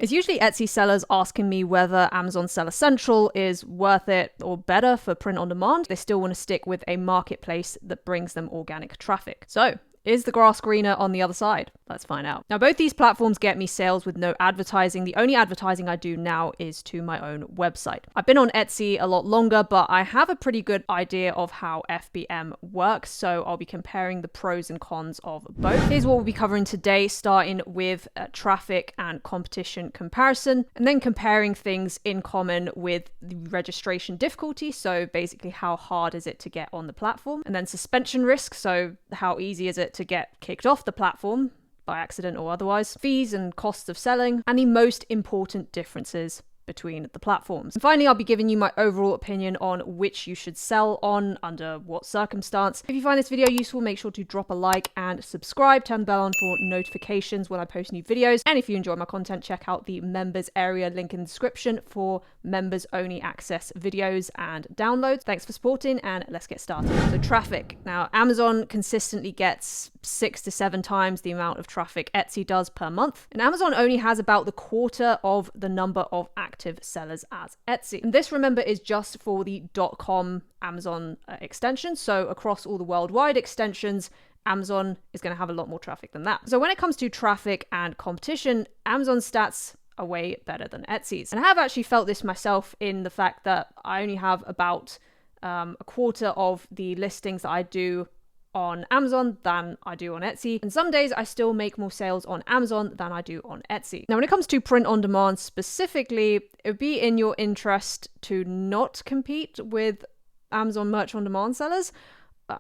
It's usually Etsy sellers asking me whether Amazon Seller Central is worth it or better for print on demand. They still want to stick with a marketplace that brings them organic traffic. So, is the grass greener on the other side? Let's find out. Now, both these platforms get me sales with no advertising. The only advertising I do now is to my own website. I've been on Etsy a lot longer, but I have a pretty good idea of how FBM works, so I'll be comparing the pros and cons of both. Here's what we'll be covering today, starting with traffic and competition comparison, and then comparing things in common with the registration difficulty, so basically how hard is it to get on the platform, and then suspension risk, so how easy is it to get kicked off the platform by accident or otherwise, fees and costs of selling, and the most important differences between the platforms. And finally, I'll be giving you my overall opinion on which you should sell on, under what circumstance. If you find this video useful, make sure to drop a like and subscribe, turn the bell on for notifications when I post new videos. And if you enjoy my content, check out the members area link in the description for members only access videos and downloads. Thanks for supporting, and let's get started. So traffic. Now, Amazon consistently gets 6 to 7 times the amount of traffic Etsy does per month. And Amazon only has about the quarter of the number of active sellers as Etsy. And this, remember, is just for the .com Amazon extension. So across all the worldwide extensions, Amazon is going to have a lot more traffic than that. So when it comes to traffic and competition, Amazon's stats are way better than Etsy's. And I have actually felt this myself in the fact that I only have about a quarter of the listings that I do on Amazon than I do on Etsy. And some days I still make more sales on Amazon than I do on Etsy. Now, when it comes to print on demand specifically, it would be in your interest to not compete with Amazon merch on demand sellers,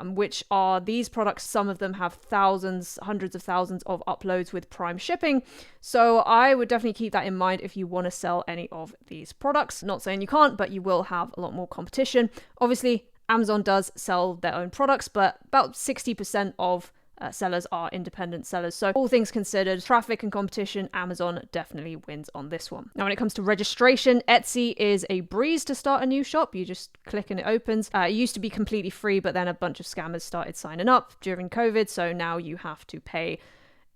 which are these products. Some of them have thousands, hundreds of thousands of uploads with Prime shipping. So I would definitely keep that in mind if you want to sell any of these products. Not saying you can't, but you will have a lot more competition. Obviously, Amazon does sell their own products, but about 60% of sellers are independent sellers. So all things considered, traffic and competition, Amazon definitely wins on this one. Now, when it comes to registration, Etsy is a breeze to start a new shop. You just click and it opens. It used to be completely free, but then a bunch of scammers started signing up during COVID. So now you have to pay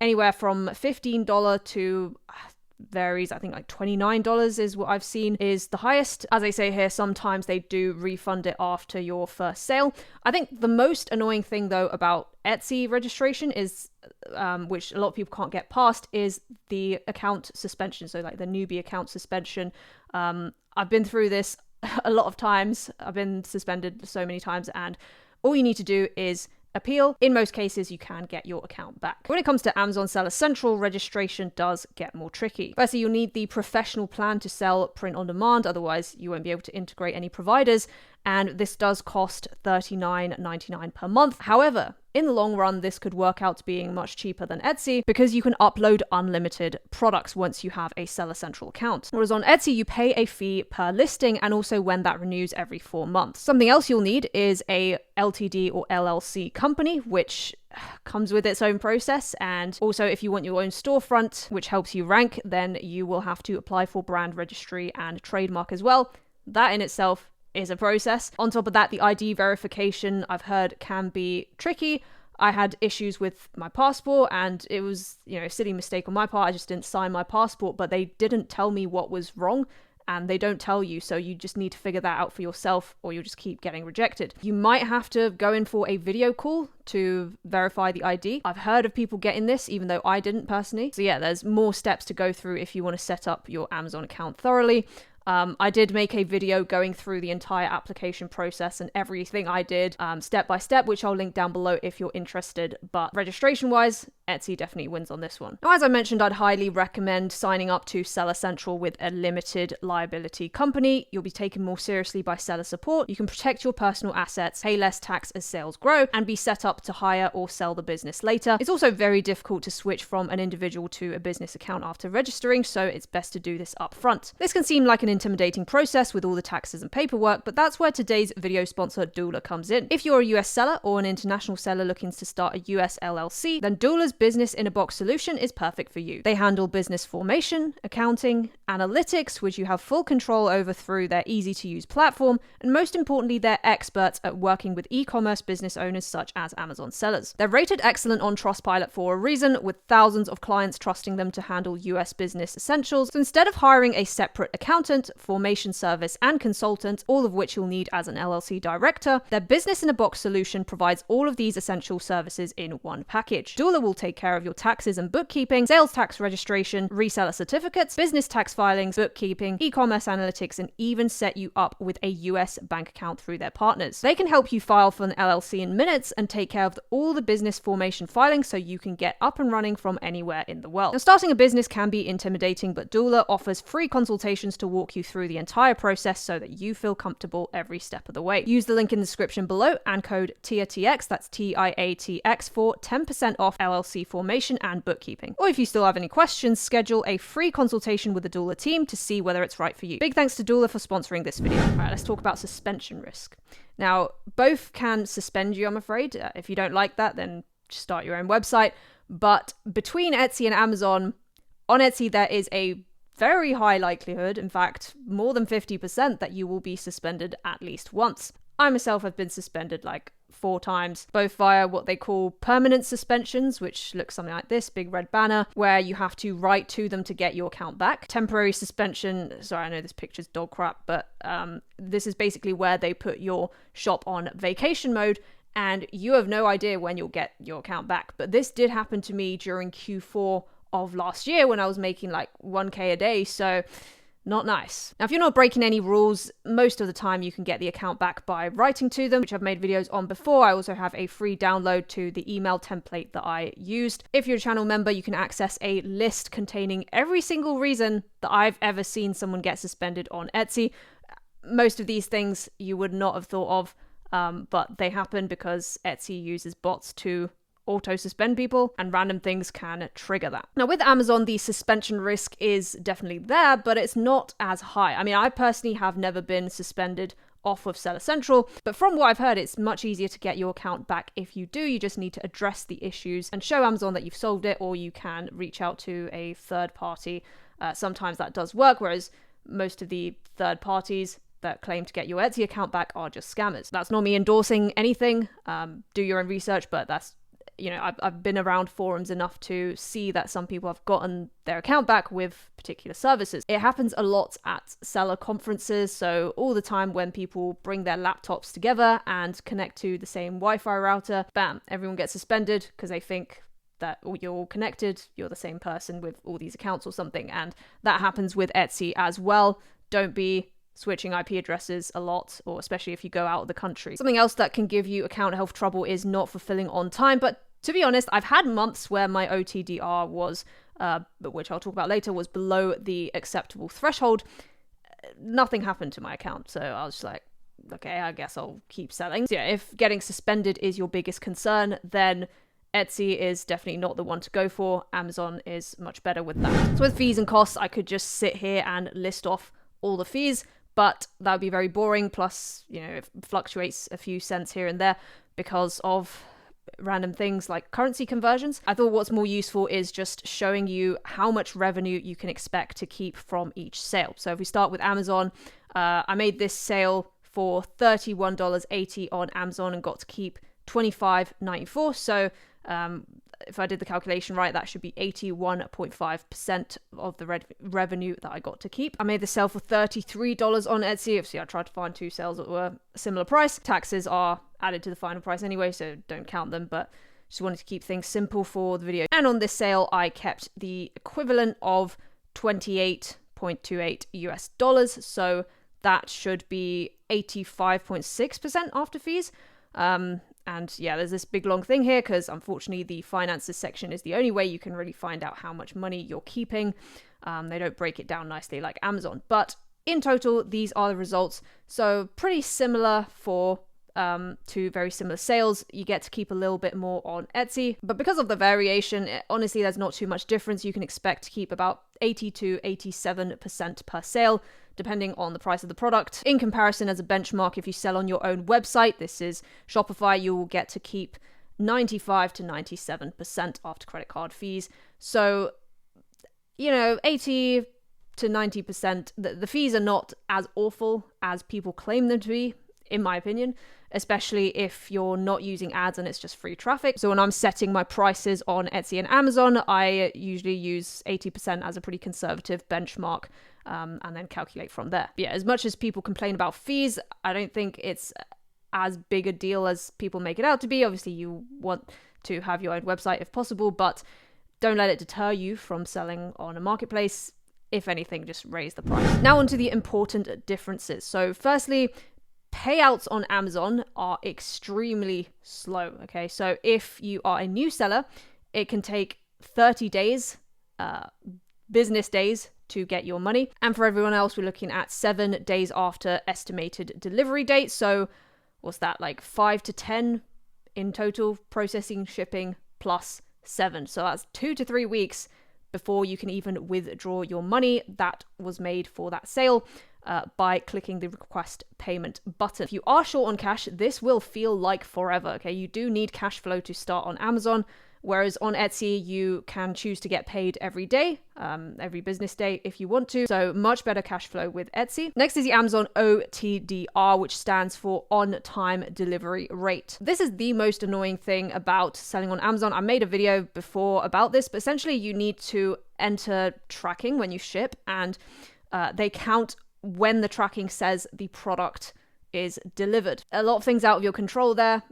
anywhere from $15 to varies, I think like $29 is what I've seen is the highest. As I say here, sometimes they do refund it after your first sale. I think the most annoying thing though about Etsy registration is, which a lot of people can't get past, is the account suspension. So like the newbie account suspension. I've been through this a lot of times. I've been suspended so many times, and all you need to do is appeal. In most cases, you can get your account back. When it comes to Amazon Seller Central, registration does get more tricky. Firstly, you'll need the professional plan to sell print on demand, otherwise you won't be able to integrate any providers, and this does cost $39.99 per month. However, in the long run, this could work out to being much cheaper than Etsy because you can upload unlimited products once you have a Seller Central account. Whereas on Etsy, you pay a fee per listing and also when that renews every 4 months. Something else you'll need is a LTD or LLC company, which comes with its own process. And also, if you want your own storefront, which helps you rank, then you will have to apply for brand registry and trademark as well. That in itself is a process. On top of that, the ID verification I've heard can be tricky. I had issues with my passport and it was, a silly mistake on my part. I just didn't sign my passport, but they didn't tell me what was wrong, and they don't tell you. So you just need to figure that out for yourself or you'll just keep getting rejected. You might have to go in for a video call to verify the ID. I've heard of people getting this, even though I didn't personally. So yeah, there's more steps to go through if you want to set up your Amazon account thoroughly. I did make a video going through the entire application process and everything I did step by step, which I'll link down below if you're interested. But registration wise, Etsy definitely wins on this one. Now, as I mentioned, I'd highly recommend signing up to Seller Central with a limited liability company. You'll be taken more seriously by seller support. You can protect your personal assets, pay less tax as sales grow, and be set up to hire or sell the business later. It's also very difficult to switch from an individual to a business account after registering, so it's best to do this up front. This can seem like an intimidating process with all the taxes and paperwork, but that's where today's video sponsor Doula comes in. If you're a US seller or an international seller looking to start a US LLC, then Doula's business-in-a-box solution is perfect for you. They handle business formation, accounting, analytics, which you have full control over through their easy-to-use platform, and most importantly, they're experts at working with e-commerce business owners such as Amazon sellers. They're rated excellent on Trustpilot for a reason, with thousands of clients trusting them to handle US business essentials. So instead of hiring a separate accountant, formation service, and consultant, all of which you'll need as an LLC director, their business-in-a-box solution provides all of these essential services in one package. Doula will take care of your taxes and bookkeeping, sales tax registration, reseller certificates, business tax filings, bookkeeping, e-commerce analytics, and even set you up with a US bank account through their partners. They can help you file for an LLC in minutes and take care of all the business formation filings so you can get up and running from anywhere in the world. Now, starting a business can be intimidating, but Doula offers free consultations to walk you through the entire process so that you feel comfortable every step of the way. Use the link in the description below and code TIATX, that's TIATX, for 10% off LLC formation and bookkeeping. Or if you still have any questions, schedule a free consultation with the Doula team to see whether it's right for you. Big thanks to Doula for sponsoring this video. All right, let's talk about suspension risk. Now, both can suspend you, I'm afraid. If you don't like that, then just start your own website. But between Etsy and Amazon, on Etsy, there is a very high likelihood, in fact, more than 50%, that you will be suspended at least once. I myself have been suspended like 4 times, both via what they call permanent suspensions, which looks something like this, big red banner, where you have to write to them to get your account back. Temporary suspension, sorry, I know this picture's dog crap, but this is basically where they put your shop on vacation mode and you have no idea when you'll get your account back. But this did happen to me during Q4 of last year when I was making like 1K a day, so not nice. Now, if you're not breaking any rules, most of the time you can get the account back by writing to them, which I've made videos on before. I also have a free download to the email template that I used. If you're a channel member, you can access a list containing every single reason that I've ever seen someone get suspended on Etsy. Most of these things you would not have thought of, but they happen because Etsy uses bots to auto-suspend people, and random things can trigger that. Now, with Amazon, the suspension risk is definitely there, but it's not as high. I mean, I personally have never been suspended off of Seller Central, but from what I've heard, it's much easier to get your account back if you do. You just need to address the issues and show Amazon that you've solved it, or you can reach out to a third party. Sometimes that does work, whereas most of the third parties that claim to get your Etsy account back are just scammers. That's not me endorsing anything. Do your own research, but that's, you know, I've been around forums enough to see that some people have gotten their account back with particular services. It happens a lot at seller conferences, so all the time when people bring their laptops together and connect to the same Wi-Fi router, bam, everyone gets suspended because they think that you're all connected, you're the same person with all these accounts or something, and that happens with Etsy as well. Don't be switching IP addresses a lot, or especially if you go out of the country. Something else that can give you account health trouble is not fulfilling on time, but to be honest, I've had months where my OTDR was, which I'll talk about later, was below the acceptable threshold. Nothing happened to my account, so I was just like, okay, I guess I'll keep selling. So yeah, if getting suspended is your biggest concern, then Etsy is definitely not the one to go for. Amazon is much better with that. So with fees and costs, I could just sit here and list off all the fees, but that would be very boring. Plus, you know, it fluctuates a few cents here and there because of random things like currency conversions. I thought what's more useful is just showing you how much revenue you can expect to keep from each sale. So if we start with Amazon, I made this sale for $31.80 on Amazon and got to keep $25.94. So if I did the calculation right, that should be 81.5% of the revenue that I got to keep. I made the sale for $33 on Etsy. Obviously, I tried to find 2 sales that were a similar price. Taxes are added to the final price anyway, so don't count them, but just wanted to keep things simple for the video. And on this sale, I kept the equivalent of $28.28 US. So that should be 85.6% after fees. And yeah, there's this big long thing here because unfortunately the finances section is the only way you can really find out how much money you're keeping. They don't break it down nicely like Amazon. But in total, these are the results. So pretty similar for to very similar sales. You get to keep a little bit more on Etsy, but because of the variation, honestly, there's not too much difference. You can expect to keep about 80 to 87% per sale, depending on the price of the product. In comparison, as a benchmark, if you sell on your own website, this is Shopify, you will get to keep 95 to 97% after credit card fees. So, 80 to 90%, the fees are not as awful as people claim them to be, in my opinion, especially if you're not using ads and it's just free traffic. So when I'm setting my prices on Etsy and Amazon, I usually use 80% as a pretty conservative benchmark, and then calculate from there. Yeah, as much as people complain about fees, I don't think it's as big a deal as people make it out to be. Obviously, you want to have your own website if possible, but don't let it deter you from selling on a marketplace. If anything, just raise the price. Now onto the important differences. So firstly, payouts on Amazon are extremely slow, okay? So if you are a new seller, it can take 30 days, business days, to get your money. And for everyone else, we're looking at 7 days after estimated delivery date. So what's that, like 5 to 10 in total, processing, shipping, plus 7. So that's 2 to 3 weeks before you can even withdraw your money that was made for that sale by clicking the request payment button. If you are short on cash, this will feel like forever, okay? You do need cash flow to start on Amazon, whereas on Etsy, you can choose to get paid every day, every business day if you want to. So much better cash flow with Etsy. Next is the Amazon OTDR, which stands for on-time delivery rate. This is the most annoying thing about selling on Amazon. I made a video before about this, but essentially you need to enter tracking when you ship, and they count when the tracking says the product is delivered. A lot of things out of your control there,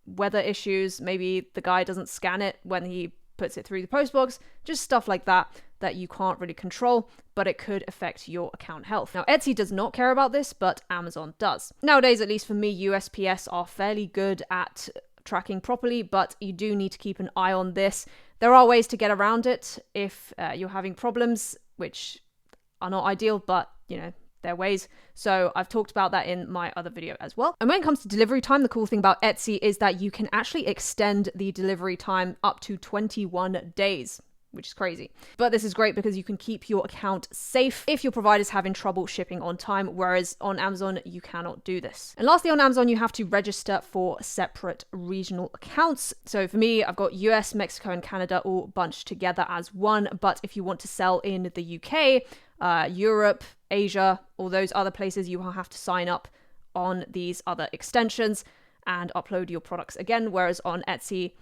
weather issues, maybe the guy doesn't scan it when he puts it through the post box, just stuff like that you can't really control, but it could affect your account health. Now, Etsy does not care about this, but Amazon does. Nowadays, at least for me, USPS are fairly good at tracking properly, but you do need to keep an eye on this. There are ways to get around it if you're having problems, which are not ideal, but their ways. So I've talked about that in my other video as well. And when it comes to delivery time, the cool thing about Etsy is that you can actually extend the delivery time up to 21 days, which is crazy. But this is great because you can keep your account safe if your provider's having trouble shipping on time, whereas on Amazon, you cannot do this. And lastly, on Amazon, you have to register for separate regional accounts. So for me, I've got US, Mexico, and Canada all bunched together as one. But if you want to sell in the UK, Europe, Asia, all those other places, you will have to sign up on these other extensions and upload your products again, whereas on Etsy,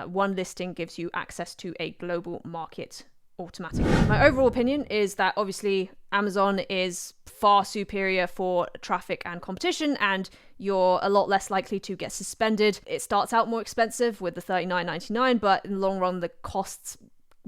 one listing gives you access to a global market automatically. My overall opinion is that obviously Amazon is far superior for traffic and competition, and you're a lot less likely to get suspended. It starts out more expensive with the $39.99, but in the long run, the costs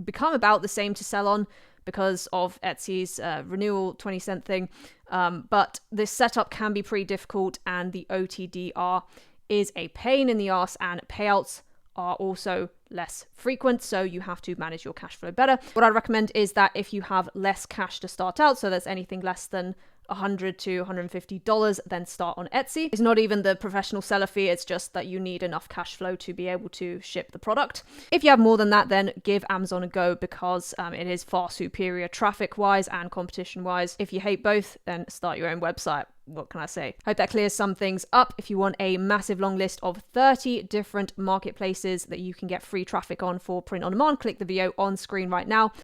become about the same to sell on because of Etsy's renewal 20-cent thing. But this setup can be pretty difficult, and the OTDR is a pain in the ass, and payouts are also less frequent, so you have to manage your cash flow better. What I recommend is that if you have less cash to start out, so there's anything less than $100 to $150, then start on Etsy. It's not even the professional seller fee, it's just that you need enough cash flow to be able to ship the product. If you have more than that, then give Amazon a go because it is far superior traffic-wise and competition-wise. If you hate both, then start your own website. What can I say? Hope that clears some things up. If you want a massive long list of 30 different marketplaces that you can get free traffic on for print on demand, click the video on screen right now.